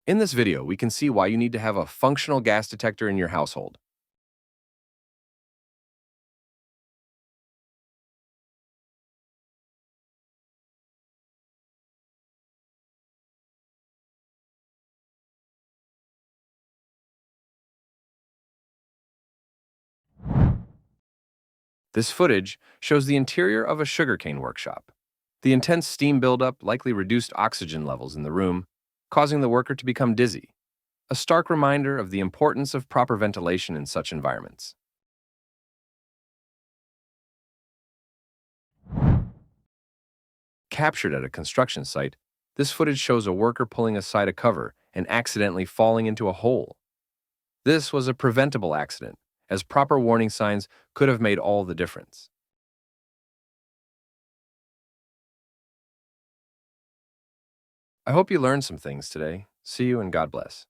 In this video, we can see why you need to have a functional gas detector in your household. This footage shows the interior of a sugarcane workshop. The intense steam buildup likely reduced oxygen levels in the room, causing the worker to become dizzy, a stark reminder of the importance of proper ventilation in such environments. Captured at a construction site, this footage shows a worker pulling aside a cover and accidentally falling into a hole. This was a preventable accident, as proper warning signs could have made all the difference. I hope you learned some things today. See you and God bless.